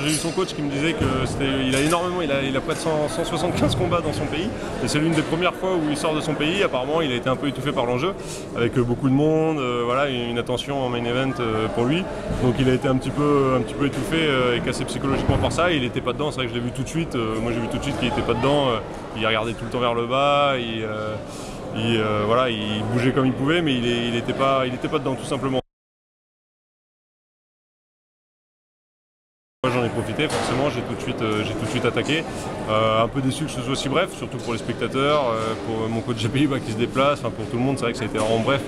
J'ai eu son coach qui me disait qu'il a énormément, il a près de 175 combats dans son pays. Et c'est l'une des premières fois où il sort de son pays. Apparemment, il a été un peu étouffé par l'enjeu, avec beaucoup de monde, voilà, une attention en main event pour lui. Donc il a été un petit peu étouffé et cassé psychologiquement par ça. Il n'était pas dedans, c'est vrai que je l'ai vu tout de suite. Moi j'ai vu tout de suite qu'il n'était pas dedans. Il regardait tout le temps vers le bas. Voilà, il bougeait comme il pouvait, mais il n'était pas dedans tout simplement. Moi j'en ai profité, forcément j'ai tout de suite attaqué. Un peu déçu que ce soit aussi bref, surtout pour les spectateurs, pour mon coach GPI qui se déplace, enfin pour tout le monde. C'est vrai que ça a été vraiment bref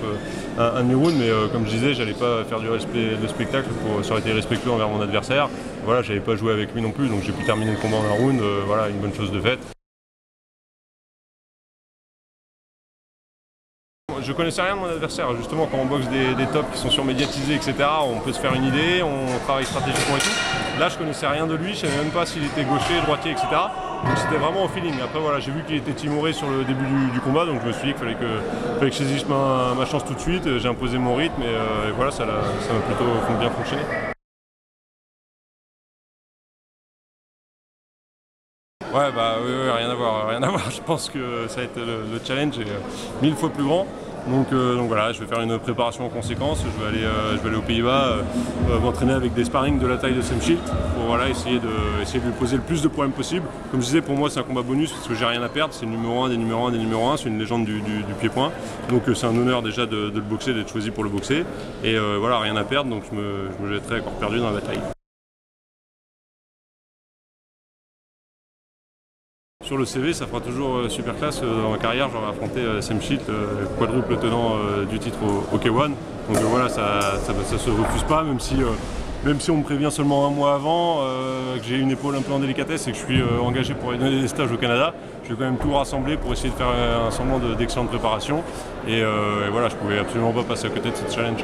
un demi-round, mais comme je disais, j'allais pas faire le spectacle, ça aurait été respectueux envers mon adversaire. Voilà, j'avais pas joué avec lui non plus, donc j'ai pu terminer le combat en un round, voilà, une bonne chose de faite. Je connaissais rien de mon adversaire, justement quand on boxe des tops qui sont surmédiatisés, etc., on peut se faire une idée, on travaille stratégiquement et tout. Là je connaissais rien de lui, je savais même pas s'il était gaucher, droitier, etc. Donc c'était vraiment au feeling. Après voilà, j'ai vu qu'il était timoré sur le début du combat, donc je me suis dit qu'il fallait que je saisisse ma chance tout de suite. J'ai imposé mon rythme et voilà, ça m'a plutôt bien fonctionné. Ouais, bah oui, rien à voir. Je pense que ça va être le challenge est 1000 fois plus grand. Donc voilà, je vais faire une préparation en conséquence. Je vais aller aux Pays-Bas m'entraîner avec des sparring de la taille de Sam Schilt pour voilà, essayer de lui poser le plus de problèmes possible. Comme je disais, pour moi c'est un combat bonus parce que j'ai rien à perdre. C'est le numéro 1 des numéros 1 des numéros 1. C'est une légende du pied-point. Donc c'est un honneur déjà de le boxer, d'être choisi pour le boxer. Et voilà, rien à perdre, donc je me jetterai à corps perdu dans la bataille. Sur le CV, ça fera toujours super classe. Dans ma carrière, j'aurais affronté Sam Schilt, quadruple tenant du titre au K1. Donc voilà, ça se refuse pas, même si on me prévient seulement un mois avant, que j'ai une épaule un peu en délicatesse et que je suis engagé pour aller donner des stages au Canada. Je vais quand même tout rassembler pour essayer de faire un semblant d'excellente préparation. Et voilà, je pouvais absolument pas passer à côté de cette challenge.